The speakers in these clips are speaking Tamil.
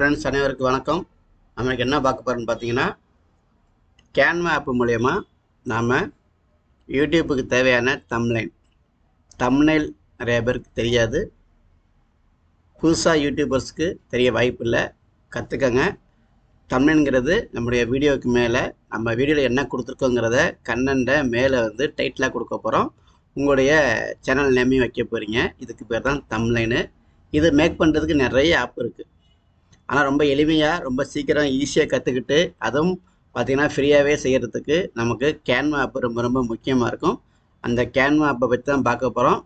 ஃப்ரெண்ட்ஸ் அனைவருக்கும் வணக்கம். நமக்கு என்ன பார்க்க போகிறோன்னு பார்த்தீங்கன்னா, கேன்வா ஆப் மூலயமா நாம் யூடியூப்புக்கு தேவையான தம்ப்நெயில் நிறைய பேருக்கு தெரியாது. புதுசாக யூடியூபர்ஸ்க்கு தெரிய வாய்ப்பு இல்லை. கற்றுக்கங்க. தம்ப்நெயில்ங்கிறது நம்முடைய வீடியோவுக்கு மேலே நம்ம வீடியோவில் என்ன கொடுத்துருக்கோங்கிறத கண்டென்ட்டை மேலே டைட்டிலாக கொடுக்க போகிறோம். உங்களுடைய சேனல் நேமையும் வைக்க போகிறீங்க. இதுக்கு பேர் தான் தம்ப்நெயில். இது மேக் பண்ணுறதுக்கு நிறைய ஆப் இருக்குது. ஆனால் ரொம்ப எளிமையாக ரொம்ப சீக்கிரம் ஈஸியாக கற்றுக்கிட்டு அதுவும் பார்த்திங்கன்னா ஃப்ரீயாகவே செய்கிறதுக்கு நமக்கு கேன்வா ஆப் ரொம்ப ரொம்ப முக்கியமாக இருக்கும். அந்த கேன்வா ஆப்பை பற்றி தான் பார்க்க போகிறோம்.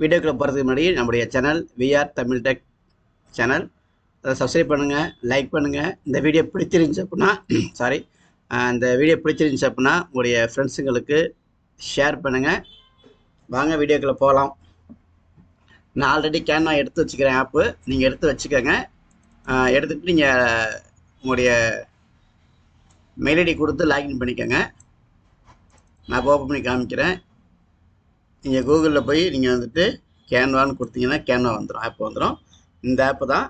வீடியோக்குள்ளே போகிறதுக்கு முன்னாடி நம்முடைய channel VR Tamil tech channel அதை சப்ஸ்கிரைப் பண்ணுங்கள், லைக் பண்ணுங்கள். இந்த வீடியோ பிடிச்சிருந்துச்சு அப்படின்னா இந்த வீடியோ பிடிச்சிருந்துச்சு அப்படின்னா உங்களுடைய ஃப்ரெண்ட்ஸுங்களுக்கு ஷேர் பண்ணுங்கள். வாங்க வீடியோக்குள்ளே போகலாம். நான் ஆல்ரெடி கேன்வா எடுத்து வச்சுக்கிறேன். ஆப்பு நீங்கள் எடுத்து வச்சுக்கோங்க. எடுத்துக்கிட்டு நீங்கள் உங்களுடைய மெயில் ஐடி கொடுத்து லாகின் பண்ணிக்கோங்க. நான் ஓப்பன் பண்ணி காமிக்கிறேன். நீங்கள் கூகுளில் போய் நீங்கள் கேன்வான்னு கொடுத்தீங்கன்னா கேன்வா வந்துடும், ஆப் வந்துடும். இந்த ஆப்பு தான்,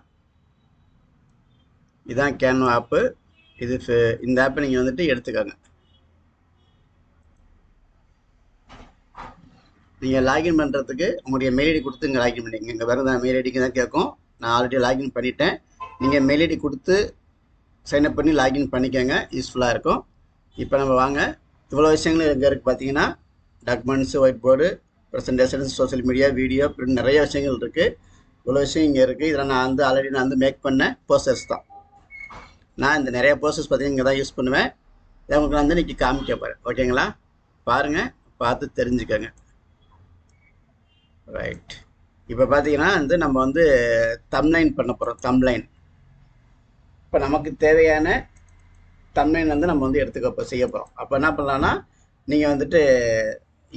இதுதான் கேன்வா ஆப்பு. இந்த ஆப்பை நீங்கள் எடுத்துக்கோங்க. நீங்கள் லாகின் பண்ணுறதுக்கு உங்களுடைய மெயில் ஐடி கொடுத்து இங்கே லாகின் பண்ணிக்கங்க. இங்கே வேறு தான் மெயில் ஐடிக்கு தான் கேட்கும். நான் ஆல்ரெடி லாகின் பண்ணிட்டேன். நீங்கள் மெயில் ஐடி கொடுத்து சைன்அப் பண்ணி லாகின் பண்ணிக்கோங்க. யூஸ்ஃபுல்லாக இருக்கும். இப்போ நம்ம வாங்க. இவ்வளோ விஷயங்கள் எங்கே இருக்குது பார்த்தீங்கன்னா, documents, white board, presentations, social media, video, print, நிறைய விஷயங்கள் இருக்குது. இவ்வளோ விஷயம் இங்கே இருக்குது. இதில் நான் ஆல்ரெடி மேக் பண்ண போஸ்டர்ஸ் தான். நான் இந்த நிறைய போஸ்டர்ஸ் பார்த்தீங்கன்னா இங்கே தான் யூஸ் பண்ணுவேன். இதை உங்களுக்கு இன்றைக்கி காமிக்க போகிறேன். ஓகேங்களா? பாருங்கள், பார்த்து தெரிஞ்சுக்கோங்க. ரைட். இப்போ பார்த்தீங்கன்னா நம்ம தம்ப்நெயில் பண்ண போகிறோம். தம்ப்நெயில் இப்போ நமக்கு தேவையான தம்ப்நெயில் நம்ம செய்ய போகிறோம். அப்போ என்ன பண்ணலான்னா, நீங்கள்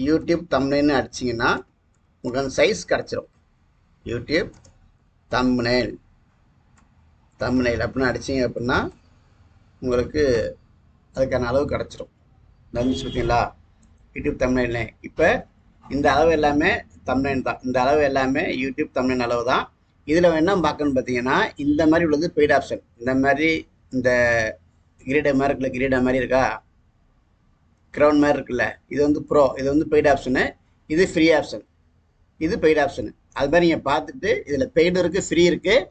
யூடியூப் தம்ப்நெயில்னு அடிச்சிங்கன்னா உங்களுக்கு சைஸ் கிடச்சிரும். யூடியூப் தம்ப்நெயில் அப்படின்னு அடிச்சிங்க அப்படின்னா உங்களுக்கு அதுக்கான அளவு கிடச்சிரும். நம்பிச்சு பார்த்தீங்களா? யூடியூப் தம்ப்நெயில்னு. இப்போ இந்த அளவு எல்லாமே தம்ப்நெயில் தான். இந்த அளவு எல்லாமே யூடியூப் தம்ப்நெயில் அளவு தான். இதில் என்ன பார்க்கணும்னு பார்த்தீங்கன்னா, இந்த மாதிரி உள்ளது பெய்ட் ஆப்ஷன். இந்த மாதிரி இந்த கிரீடை மாதிரி இருக்கா, க்ரௌன் மாதிரி இருக்குல்ல, இது ப்ரோ, இது பெய்ட் ஆப்ஷனு. இது ஃப்ரீ ஆப்ஷன், இது பெய்ட் ஆப்ஷனு. அது மாதிரி நீங்கள் பார்த்துட்டு இதில் பெய்டு இருக்குது, ஃப்ரீ இருக்குது.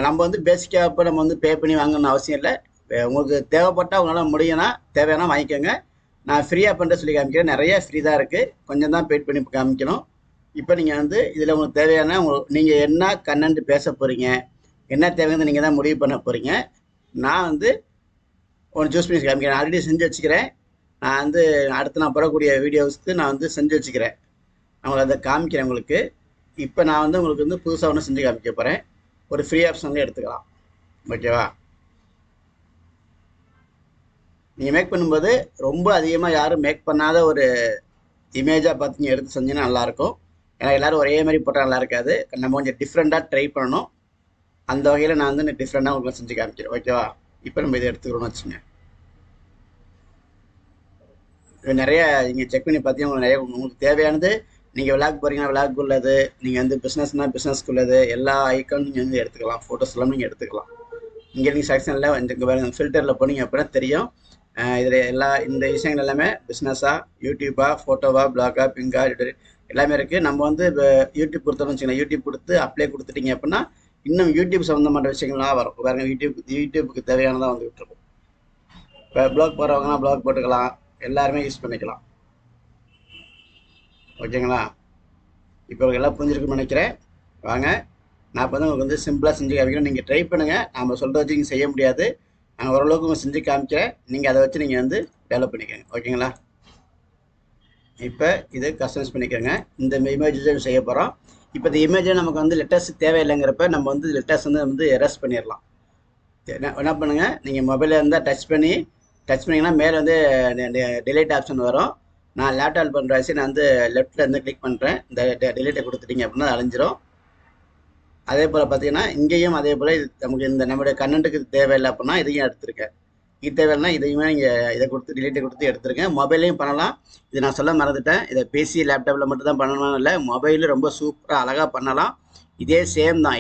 நம்ம பேசிக்காக இப்போ நம்ம பே பண்ணி வாங்கணும்னு அவசியம் இல்லை. உங்களுக்கு தேவைப்பட்டால் உங்களால் முடியும்னா தேவையான வாங்கிக்கோங்க. நான் ஃப்ரீயாக பண்ணுற சொல்லி காமிக்கிறேன். நிறைய ஃப்ரீ தான் இருக்குது, கொஞ்சம் தான் பெய்ட் பண்ணி காமிக்கணும். இப்போ நீங்கள் இதில் உங்களுக்கு தேவையான நீங்கள் என்ன கண்டென்ட் பேச போகிறீங்க, என்ன தேவைன்னு நீங்கள் தான் முடிவு பண்ண போகிறீங்க. நான் ஒன்று சூஸ் பண்ணி காமிக்கிறேன். ஆல்ரெடி செஞ்சு வச்சுக்கிறேன். நான் அடுத்து நான் போடக்கூடிய வீடியோஸ்க்கு நான் செஞ்சு வச்சுக்கிறேன். நான் அதை காமிக்கிறேன் உங்களுக்கு. இப்போ நான் உங்களுக்கு புதுசாக ஒன்று செஞ்சு காமிக்க போகிறேன். ஒரு ஃப்ரீ ஆப்ஷன்லேயே எடுத்துக்கலாம். ஓகேவா? நீங்கள் மேக் பண்ணும்போது ரொம்ப அதிகமாக யாரும் மேக் பண்ணாத ஒரு இமேஜாக பார்த்து நீங்கள் எடுத்து செஞ்சீங்கன்னா நல்லாயிருக்கும். ஏன்னா எல்லோரும் ஒரே மாதிரி போட்டால் நல்லா இருக்காது. நம்ம கொஞ்சம் டிஃப்ரெண்ட்டாக ட்ரை பண்ணணும். அந்த வகையில் நான் டிஃப்ரெண்ட்டாக உங்களுக்கு செஞ்சு காமிக்கிறேன். ஓகேவா? இப்போ நம்ம இதை எடுத்துக்கிறோம்னு வச்சுங்க. நிறைய நீங்கள் செக் பண்ணி பார்த்தீங்கன்னா உங்களுக்கு தேவையானது. நீங்கள் விளாக் போகிறீங்கன்னா விளாக் உள்ளது, நீங்கள் பிஸ்னஸ்னால் பிஸ்னஸ்க்கு உள்ளது, எல்லா ஐக்கானும் நீங்கள் எடுத்துக்கலாம். ஃபோட்டோஸ் எல்லாம் நீங்கள் எடுத்துக்கலாம். இங்கே நீங்கள் செக்ஷனில் இங்கே வேறு ஃபில்டரில் போனீங்க அப்படின்னா தெரியும். இதில் இந்த விஷயங்கள் எல்லாமே பிஸ்னஸாக, யூடியூப்பாக, ஃபோட்டோவா, பிளாகா, பிங்கா, எல்லாமே இருக்குது. நம்ம இப்போ யூடியூப் கொடுத்தோம்னு வச்சுக்கலாம். யூடியூப் கொடுத்து அப்ளை கொடுத்துட்டீங்க அப்படின்னா இன்னும் யூடியூப் சம்மந்தமான விஷயங்கள்லாம் வரும். பாருங்க, யூடியூப்புக்கு தேவையானதாக விட்டுருக்கும். இப்போ ப்ளாக் போடுறவங்கன்னா ப்ளாக் போட்டுக்கலாம். எல்லாருமே யூஸ் பண்ணிக்கலாம். ஓகேங்களா? இப்போ எல்லாம் புரிஞ்சிருக்குன்னு நினைக்கிறேன். வாங்க, நான் இப்போ உங்களுக்கு சிம்பிளாக செஞ்சு காமிக்கிறேன். நீங்கள் ட்ரை பண்ணுங்கள். நம்ம சொல்கிற வச்சு நீங்கள் செய்ய முடியாது. நான் ஓரளவுக்கு செஞ்சு காமிக்கிறேன். நீங்கள் அதை வச்சு நீங்கள் டெவலப் பண்ணிக்கோங்க. ஓகேங்களா? இப்போ இதை கஸ்டமைஸ் பண்ணிக்கோங்க. இந்த இமேஜ் செய்ய போகிறோம். இப்போ இந்த இமேஜில் நமக்கு லெட்டர்ஸ் தேவையில்லைங்கிறப்ப நம்ம லெட்டர்ஸ் எரஸ் பண்ணிடலாம். என்ன பண்ணுங்கள், நீங்கள் மொபைலில் இருந்தால் டச் பண்ணிங்கன்னா மேலே டிலீட் ஆப்ஷன் வரும். நான் லேப்டாப் பண்ணுற வச்சு நான் லெஃப்ட்டில் கிளிக் பண்ணுறேன். இந்த டிலீட்டை கொடுத்துட்டீங்க அப்படின்னா அழிஞ்சிரும். அதே போல் பார்த்தீங்கன்னா இங்கேயும் அதே போல் நமக்கு நம்மளுடைய கண்டென்ட்டுக்கு தேவையில்லை அப்படின்னா இதையும் எடுத்துருக்கேன். இது தேவைன்னா இதையுமே நீங்கள் இதை கொடுத்து டிலீட்டை கொடுத்து எடுத்துருக்கேன். மொபைல்லையும் பண்ணலாம். இது நான் சொல்ல மறந்துட்டேன். இதை பிசி லேப்டாப்பில் மட்டும் தான் பண்ணணும்னு இல்லை, மொபைலில் ரொம்ப சூப்பராக அழகாக பண்ணலாம். இதே சேம் தான்,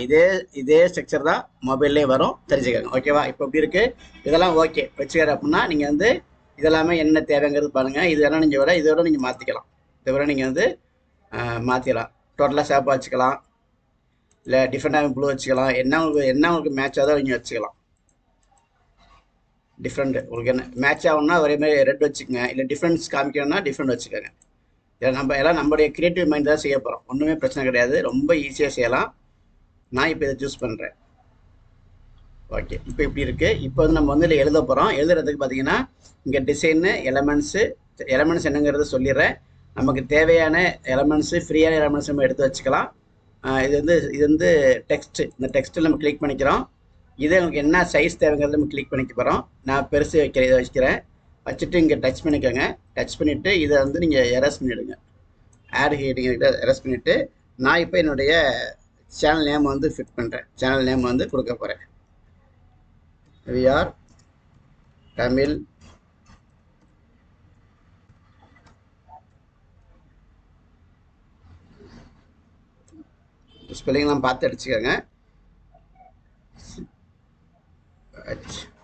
இதே ஸ்ட்ரக்சர் தான் மொபைல்லே வரும், தெரிஞ்சுக்கோங்க. ஓகேவா? இப்போ இப்படி இருக்குது, இதெல்லாம் ஓகே வச்சுக்காரு அப்படின்னா நீங்கள் வந்து இதெல்லாமே என்ன தேவைங்கிறது பாருங்கள். இதெல்லாம் நீங்கள் இதோட நீங்கள் மாற்றிக்கலாம். இதை விட நீங்கள் வந்து மாற்றிக்கலாம். டோட்டலாக சேப்பாக வச்சுக்கலாம், இல்லை டிஃப்ரெண்ட்டாக ப்ளூ வச்சுக்கலாம். என்ன உங்களுக்கு மேட்ச் ஆகுதோ நீங்கள் வச்சுக்கலாம். டிஃப்ரெண்ட்டு உங்களுக்கு என்ன மேட்ச் ஆகும்னா ஒரே மாதிரி ரெட் வச்சுக்கோங்க, இல்லை டிஃப்ரெண்ட்ஸ் காமிக்கணும்னா டிஃப்ரெண்ட் வச்சுக்கோங்க. இதை எல்லாம் நம்மளுடைய க்ரியேட்டிவ் மைண்ட் தான் செய்ய போகிறோம். ஒன்றுமே பிரச்சனை கிடையாது, ரொம்ப ஈஸியாக செய்யலாம். நான் இப்போ இதை சூஸ் பண்ணுறேன். ஓகே, இப்போ இப்படி இருக்குது. இப்போ வந்து நம்ம வந்து இதில் எழுத போகிறோம். எழுதுறதுக்கு பார்த்தீங்கன்னா இங்கே டிசைனு, எலமெண்ட்ஸ் என்னங்கிறத சொல்லிடுறேன். நமக்கு தேவையான எலமெண்ட்ஸு, ஃப்ரீயான எலமெண்ட்ஸ் நம்ம எடுத்து வச்சுக்கலாம். இது வந்து டெக்ஸ்ட்டு. இந்த டெக்ஸ்ட்டில் நம்ம கிளிக் பண்ணிக்கிறோம். இதை உங்களுக்கு என்ன சைஸ் தேவைங்கிறத நம்ம கிளிக் பண்ணிக்க போகிறோம். நான் பெருசு இதை வச்சுக்கிறேன். வச்சுட்டு இங்கே டச் பண்ணிக்கோங்க. டச் பண்ணிவிட்டு இதை வந்து நீங்கள் எரஸ் பண்ணிவிடுங்க. ஆட் ஹீட்டிங் எரஸ் பண்ணிவிட்டு நான் இப்போ என்னுடைய சேனல் நேம் வந்து ஃபிட் பண்ணுறேன். சேனல் நேம் வந்து கொடுக்க போகிறேன். விஆர் தமிழ் ஸ்பெல்லிங்லாம் பார்த்து அடிச்சுக்கோங்க.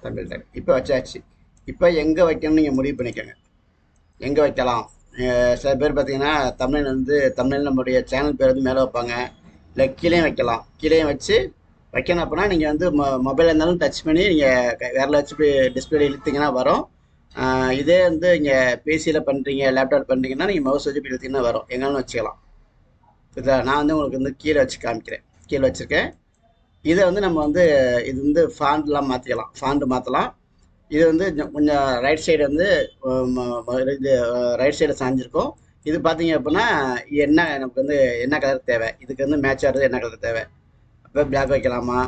தமிழ் டைப் இப்போ வச்சாச்சு. இப்போ எங்கே வைக்கணும்னு நீங்கள் முடிவு பண்ணிக்கோங்க. எங்கே வைக்கலாம்? சில பேர் பார்த்தீங்கன்னா தமிழ் நம்மளுடைய சேனல் பேர் வந்து மேலே வைப்பாங்க, இல்லை கீழேயும் வைக்கலாம். கீழேயும் வச்சு வைக்கணும் அப்படின்னா நீங்கள் வந்து மொபைல் இருந்தாலும் டச் பண்ணி நீங்கள் வேரில் வச்சு இப்படி டிஸ்பிளே இழுத்திங்கன்னா வரும். இதே வந்து இங்கே பிசியில் பண்ணுறீங்க, லேப்டாப் பண்ணுறீங்கன்னா நீங்கள் மவுஸ் வச்சு இப்படி இழுத்திங்கன்னா வரும். எங்கேனாலும் வச்சுக்கலாம். இதில் நான் வந்து உங்களுக்கு வந்து கீழே வச்சு காமிக்கிறேன். கீழே வச்சுருக்கேன். இதை வந்து நம்ம வந்து இது வந்து ஃபாண்ட்லாம் மாற்றிக்கலாம். ஃபாண்ட் மாற்றலாம். இது வந்து கொஞ்சம் ரைட் சைடு வந்து இது ரைட் சைடு சாஞ்சிருக்கும். இது பார்த்தீங்க அப்படின்னா நமக்கு வந்து என்ன கலர் தேவை, இதுக்கு வந்து மேட்ச் ஆகிறது என்ன கலர் தேவை. அப்போ பிளாக் வைக்கலாமா,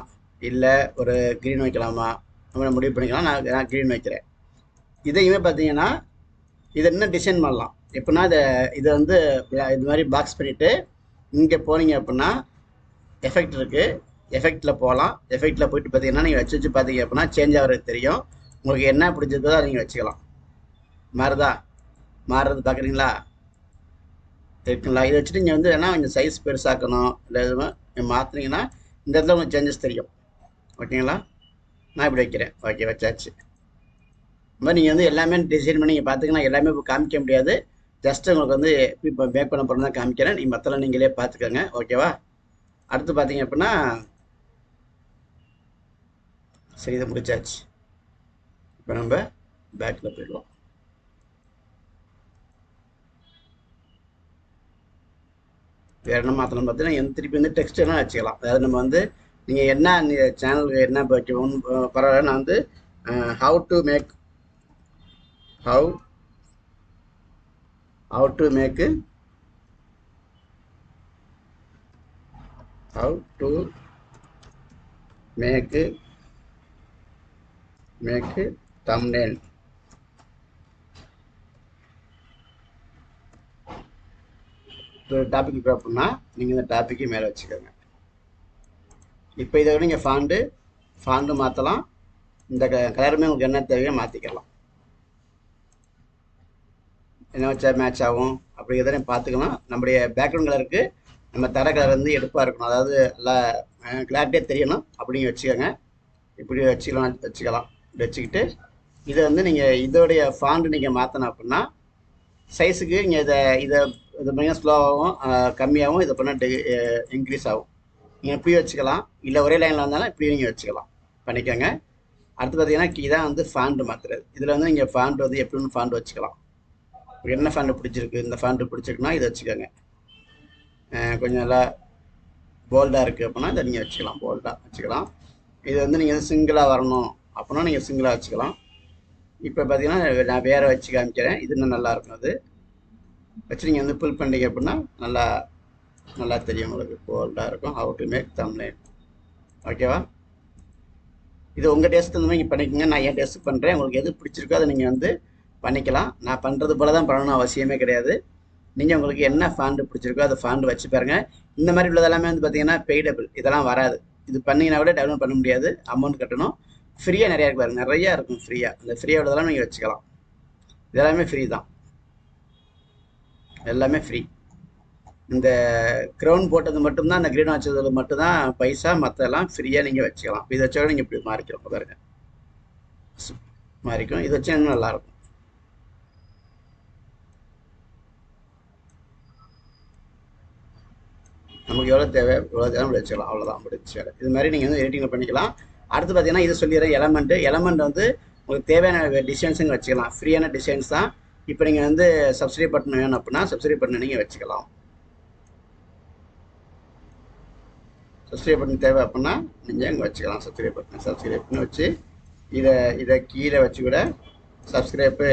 இல்லை ஒரு க்ரீன் வைக்கலாமா, நம்ம முடிவு பண்ணிக்கலாம். நான் க்ரீன் வைக்கிறேன். இதையுமே பார்த்தீங்கன்னா இதை இன்னும் டிசைன் பண்ணலாம். எப்படின்னா இதை வந்து இது மாதிரி பாக்ஸ் பண்ணிவிட்டு இங்கே போனீங்க அப்படின்னா எஃபெக்ட் இருக்குது, எஃபெக்டில் போகலாம். எஃபெக்டில் போயிட்டு பார்த்தீங்கன்னா நீங்கள் வச்சு பார்த்தீங்க அப்படின்னா சேஞ்ச் ஆகிறது தெரியும். உங்களுக்கு என்ன பிடிச்சிருக்கோ அதை நீங்கள் வச்சுக்கலாம். மாறுறது பார்க்குறீங்களா? இருக்குங்களா? இதை வச்சுட்டு நீங்கள் வந்து என்ன கொஞ்சம் சைஸ் பெருசாக்கணும், இல்லை எதுவும் மாற்றினீங்கன்னா இந்த இடத்துல உங்களுக்கு சேஞ்சஸ் தெரியும். ஓகேங்களா? நான் இப்படி வைக்கிறேன். ஓகே, வச்சாச்சு. இந்த மாதிரி நீங்கள் வந்து எல்லாமே டிசைன் பண்ணி நீங்கள் பார்த்துக்கலாம். எல்லாமே இப்போ காமிக்க முடியாது. ஜஸ்ட் உங்களுக்கு வந்து எப்படி இப்போ மேக் பண்ண போகிறோம் தான் காமிக்கிறேன். நீங்கள் மற்றெல்லாம் நீங்களே பார்த்துக்கோங்க. ஓகேவா? அடுத்து பார்த்தீங்க அப்படின்னா சரி, இதை முடிச்சாச்சு. இப்போ நம்ம பேக்கில் போயிடுவோம். வேறு என்ன மாற்றணும் பார்த்தீங்கன்னா திருப்பி வந்து டெக்ஸ்ட் எல்லாம் வச்சுக்கலாம். அதாவது நம்ம வந்து நீங்கள் என்ன சேனலுக்கு என்ன வைக்கணும் பரவாயில்ல. நான் வந்து ஹவு டு மேக் thumbnail. ஒரு டாபிக் ட்ராப் பண்ணால் நீங்கள் இந்த டாப்பிக்கு மேலே வச்சுக்கோங்க. இப்போ இதை நீங்கள் ஃபாண்டு மாற்றலாம். இந்த கலருமே உங்களுக்கு என்ன தேவையோ மாற்றிக்கலாம். என்ன வச்சா மேட்ச் ஆகும் அப்படிங்கிறத பார்த்துக்கலாம். நம்முடைய பேக்ரவுண்ட் கலருக்கு நம்ம தர கலர் வந்து எடுப்பாக இருக்கணும். அதாவது நல்லா கிளாரிட்டியாக தெரியணும். அப்படிங்க வச்சுக்கோங்க. இப்படி வச்சுக்கலாம். இப்படி வச்சுக்கிட்டு இதை வந்து நீங்கள் இதோடைய ஃபாண்டு நீங்கள் மாற்றணும் அப்படின்னா சைஸுக்கு நீங்கள் இதை பண்ணால் ஸ்லோவாகவும் கம்மியாகவும் இதை பண்ணால் இன்க்ரீஸ் ஆகும். நீங்கள் இப்படி வச்சுக்கலாம், இல்லை ஒரே லைனில் வந்தாலும் இப்படி நீங்கள் வச்சுக்கலாம், பண்ணிக்கோங்க. அடுத்து பார்த்தீங்கன்னா இதான் வந்து ஃபாண்டு மாற்றுறது. இதில் வந்து நீங்கள் ஃபாண்ட் வந்து எப்படின்னு ஃபாண்ட் வச்சுக்கலாம். என்ன ஃபாண்டு பிடிச்சிருக்கு, இந்த ஃபாண்டு பிடிச்சிருக்குன்னா இதை வச்சுக்கோங்க. கொஞ்சம் நல்லா போல்டாக இருக்குது அப்படின்னா இதை நீங்கள் வச்சுக்கலாம், போல்டாக வச்சுக்கலாம். இது வந்து நீங்கள் சிங்கிளாக வரணும் அப்படின்னா நீங்கள் சிங்கிளாக வச்சுக்கலாம். இப்போ பார்த்தீங்கன்னா நான் வேறு வச்சு காமிக்கிறேன். இது இன்னும் நல்லாயிருக்கும். அது வச்சு நீங்கள் வந்து புல் பண்ணிங்க அப்படின்னா நல்லா தெரியும் உங்களுக்கு, போல்டாக இருக்கும். How to make thumbnail. ஓகேவா? இது உங்கள் டேஸ்ட்டு வந்து நீங்கள் பண்ணிக்கோங்க. நான் என் டேஸ்ட்டு பண்ணுறேன். உங்களுக்கு எது பிடிச்சிருக்கோ அதை நீங்கள் வந்து பண்ணிக்கலாம். நான் பண்ணுறது போல தான் பண்ணணும் அவசியமே கிடையாது. நீங்கள் உங்களுக்கு என்ன ஃபாண்டு பிடிச்சிருக்கோ அதை ஃபாண்டு வச்சு பாருங்கள். இந்த மாதிரி உள்ளதெல்லாமே வந்து பார்த்தீங்கன்னா பெய்டபிள், இதெல்லாம் வராது. இது பண்ணிங்கன்னா கூட டெவலப் பண்ண முடியாது, அமௌண்ட் கட்டணும். ஃப்ரீயாக நிறையா இருக்கு பாருங்கள், நிறையா இருக்கும் ஃப்ரீயாக. அந்த ஃப்ரீயோடதெல்லாம் நீங்கள் வச்சுக்கலாம். இதெல்லாமே ஃப்ரீ தான், எல்லாமே ஃப்ரீ. இந்த க்ரௌன் போட்டது மட்டும்தான், அந்த க்ரீன் வச்சது மட்டும்தான் பைசா, மற்றெல்லாம் ஃப்ரீயாக நீங்கள் வச்சுக்கலாம். இதை வச்சா நீங்கள் இப்படி மாறிக்கிறோம் பாருங்க, மாறிக்கும். இதை வச்சா இன்னும் நல்லாயிருக்கும். நமக்கு எவ்வளோ தேவை நம்ம வச்சுக்கலாம், அவ்வளோதான் முடிச்சு. இது மாதிரி நீங்கள் வந்து எடிட்டிங் பண்ணிக்கலாம். அடுத்து பார்த்தீங்கன்னா இது சொல்லிடுறேன், எலமெண்ட் வந்து உங்களுக்கு தேவையான டிசைன்ஸுங்க வச்சுக்கலாம். ஃப்ரீயான டிசைன்ஸ் தான். இப்போ நீங்கள் வந்து சப்ஸ்கிரைப் பட்டன் வேணும் அப்படின்னா சப்ஸ்கிரைப் பட்டன் நீங்கள் வச்சுக்கலாம். சப்ஸ்கிரைப் பட்டன் தேவை அப்படின்னா நீங்கள் இங்கே வச்சுக்கலாம். சப்ஸ்கிரைப் பண்ணி வச்சு இதை கீழே வச்சு கூட சப்ஸ்கிரைப்பு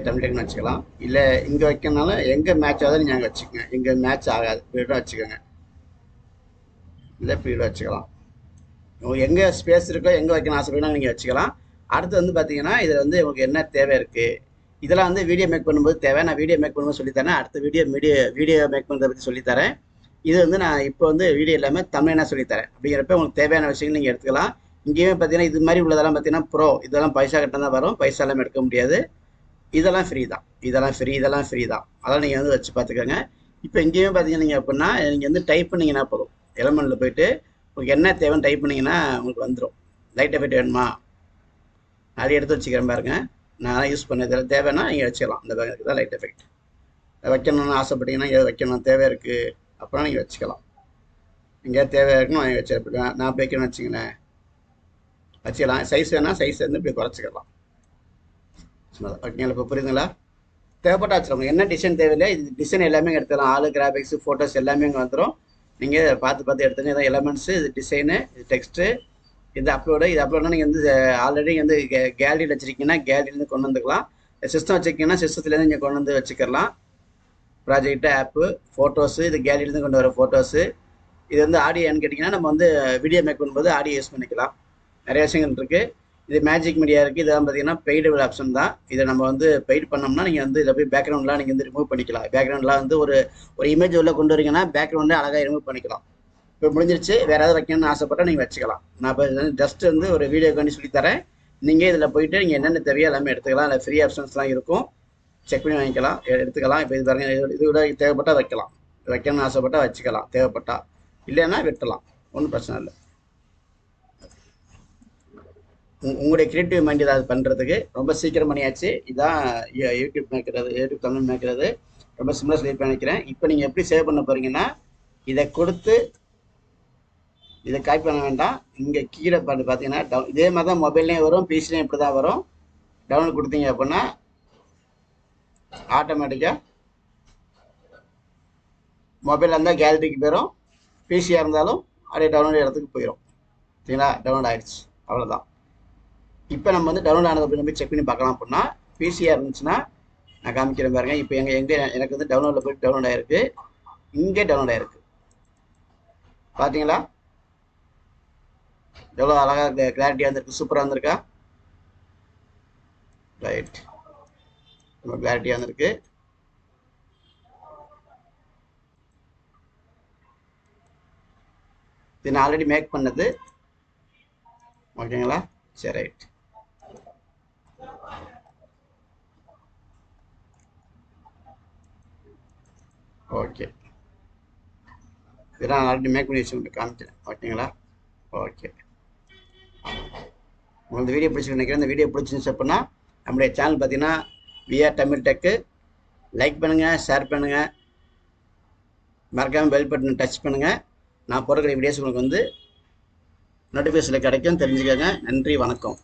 தமிழ்னு வச்சுக்கலாம். இல்லை இங்கே வைக்கணும்னாலும் எங்கே மேட்ச் ஆகுதுன்னு நீங்கள் வச்சுக்கோங்க. எங்கே மேட்ச் ஆகாது இப்படி வச்சுக்கோங்க. இல்லை இப்படி வச்சுக்கலாம். எங்கே ஸ்பேஸ் இருக்கோ, எங்கே வைக்கணும் ஆசைப்படலாம் நீங்கள் வச்சுக்கலாம். அடுத்து வந்து பார்த்தீங்கன்னா இதில் வந்து உங்களுக்கு என்ன தேவை இருக்குது, இதெல்லாம் வந்து வீடியோ மேக் பண்ணும்போது தேவை. நான் வீடியோ மேக் பண்ணும்போது சொல்லித்தரேன். அடுத்த வீடியோ மேக் பண்ணுறதை பற்றி சொல்லித்தரேன். இது வந்து நான் இப்போ வந்து வீடியோ எல்லாமே தமிழ்னா சொல்லித்தரேன். அப்படிங்கிறப்ப உங்களுக்கு தேவையான விஷயங்கள் நீங்கள் எடுத்துக்கலாம். இங்கேயுமே பார்த்தீங்கன்னா இது மாதிரி உள்ளதெல்லாம் பார்த்தீங்கன்னா ப்ரோ, இதெல்லாம் பைசா கட்டினா தான் வரும், பைசா எல்லாம் எடுக்க முடியாது. இதெல்லாம் ஃப்ரீ தான், இதெல்லாம் ஃப்ரீ தான். அதெல்லாம் நீங்கள் வந்து வச்சு பார்த்துக்கோங்க. இப்போ இங்கேயுமே பார்த்தீங்கன்னா நீங்கள் அப்படின்னா நீங்கள் வந்து டைப் பண்ணிங்கன்னா போதும். எலமெண்ட்டில் போய்ட்டு உங்களுக்கு என்ன தேவைன்னு டைப் பண்ணிங்கன்னா உங்களுக்கு வந்துடும். லைட் எஃபெக்ட் வேணுமா, நிறைய எடுத்து வச்சுக்கிறேன் பாருங்க. நான் யூஸ் பண்ணதில் தேவைன்னா நீங்கள் வச்சுக்கலாம். இந்த பேங்க்கு தான் லைட் எஃபெக்ட். வைக்கணும்னு ஆசைப்பட்டீங்கன்னா எது வைக்கணும் தேவை இருக்குது அப்படின்னா நீங்கள் வச்சுக்கலாம். எங்கேயாவது தேவை இருக்குன்னு நீங்கள் வச்சுருப்பேன். நான் வைக்கணும்னு வச்சுங்களேன், வச்சுக்கலாம். சைஸ் வேணால் சைஸ் வந்து இப்படி குறைச்சிக்கலாம். ஓகேங்களா? இப்போ புரியுதுங்களா? தேவைப்பட்ட வச்சுருவோம். என்ன டிசைன் தேவையில்லை, இது டிசைன் எல்லாமே எடுத்துக்கலாம். ஆளு, கிராஃபிக்ஸு, ஃபோட்டோஸ் எல்லாமே இங்கே வந்துடும். நீங்கள் பார்த்து எடுத்துங்க. இதான் எலமெண்ட்ஸு, இது டிசைனு, இது டெக்ஸ்ட்டு, இது அப்லோடுனா நீங்கள் வந்து ஆல்ரெடி வந்து கேலரியில் வச்சுருக்கீங்கன்னா கேலரியிலேருந்து கொண்டு வந்துக்கலாம். சிஸ்டம் வச்சுருக்கீங்கன்னா சிஸ்டத்துலேருந்து நீங்கள் கொண்டு வந்து வச்சுக்கலாம். ப்ராஜெக்ட்டு, ஆப்பு, ஃபோட்டோஸு, இது கேலரியிலேருந்து கொண்டு வர ஃபோட்டோஸு. இது வந்து ஆடியோன்னு கேட்டிங்கன்னா நம்ம வந்து வீடியோ மேக் பண்ணும்போது ஆடியோ யூஸ் பண்ணிக்கலாம். நிறைய விஷயங்கள் இருக்குது. இது மேஜிக் மீடியா இருக்குது. இதெல்லாம் பார்த்தீங்கன்னா பெய்டு ஆப்ஷன் தான். இதை நம்ம வந்து பெய்டு பண்ணோம்னா நீங்கள் வந்து இதில் போய் பேக்ரவுண்ட்லாம் நீங்கள் வந்து ரிமூவ் பண்ணிக்கலாம். பேக்ரவுண்ட்லாம் வந்து ஒரு இமேஜ் உள்ள கொண்டு வரீங்கன்னா பேக்ரவுண்டே அழகாக ரிமூவ் பண்ணிக்கலாம். இப்போ முடிஞ்சிருச்சு. வேறு ஏதாவது வைக்கணும்னு ஆசைப்பட்டால் நீங்கள் வச்சுக்கலாம். நான் இப்போ ஜஸ்ட் வந்து ஒரு வீடியோக்காண்டி சொல்லித்தரேன். நீங்கள் இதில் போய்ட்டு நீங்கள் என்னென்ன தேவையோ எல்லாமே எடுத்துக்கலாம். இல்லை ஃப்ரீ ஆப்ஷன்ஸ்லாம் இருக்கும், செக் பண்ணி வாங்கிக்கலாம், எடுத்துக்கலாம். இப்போ இது பாருங்கள், இது கூட தேவைப்பட்டால் வைக்கலாம். வைக்கணும்னு ஆசைப்பட்டால் வச்சுக்கலாம், தேவைப்பட்டால். இல்லைன்னா வெட்டலாம், ஒன்றும் பிரச்சனை இல்லை. உங்களுடைய கிரியேட்டிவ் மைண்ட் ஏதாவது பண்ணுறதுக்கு ரொம்ப சீக்கிரம் பண்ணியாச்சு. இதான் யூடியூப் தமிழ் மேய்க்கிறது. ரொம்ப சிம்பிளாக சொல்லி நினைக்கிறேன். இப்போ நீங்கள் எப்படி சேவ் பண்ண போகிறீங்கன்னா இதை கொடுத்து இதை காப்பி பண்ண வேண்டாம். இங்கே கீழே பார்த்தீங்கன்னா இதே மாதிரி தான் மொபைல்லையும் வரும், பிசிலையும் இப்படி தான் வரும். டவுன்லோட் கொடுத்தீங்க அப்படின்னா ஆட்டோமேட்டிக்காக மொபைலில் இருந்தால் கேலரிக்கு போயிடும், பிசியாக இருந்தாலும் அப்படியே டவுன்லோட் இடத்துக்கு போயிடும். சரிங்களா? டவுன்லோட் ஆகிடுச்சு, அவ்வளோதான். இப்போ நம்ம வந்து டவுன்லோட் ஆனது அப்படின்னு போய் செக் பண்ணி பார்க்கலாம். அப்படின்னா பிசியாக இருந்துச்சுன்னா நான் காமிக்கிறேன் பாருங்கள். இப்போ எனக்கு வந்து டவுன்லோடில் போய் டவுன்லோட் ஆகிருக்கு, இங்கே டவுன்லோட் ஆகிருக்கு. பார்த்தீங்களா எவ்வளோ அழகாக கிளாரிட்டியாக இருந்திருக்கு, சூப்பராக இருந்திருக்கா? ரைட், ரொம்ப கிளாரிட்டியாக இருந்திருக்கு. இது நான் ஆல்ரெடி மேக் பண்ணது. ஓகேங்களா? சரி, ரைட். ஓகே, இதெல்லாம் ஆல்ரெடி மேக் பண்ணி வச்சு காமிக்கிறேன். ஓகேங்களா? ஓகே, உங்களுக்கு வீடியோ பிடிச்சி நினைக்கிறேன். இந்த வீடியோ பிடிச்சிருந்துச்சு அப்படின்னா நம்முடைய சேனல் பார்த்தீங்கன்னா விஆர் தமிழ் டெக்கு லைக் பண்ணுங்கள், ஷேர் பண்ணுங்கள், மறக்காமல் பெல் பட்டனை டச் பண்ணுங்கள். நான் போடுற வீடியோஸ் உங்களுக்கு வந்து நோட்டிஃபிகேஷனில் கிடைக்கும், தெரிஞ்சுக்கோங்க. நன்றி, வணக்கம்.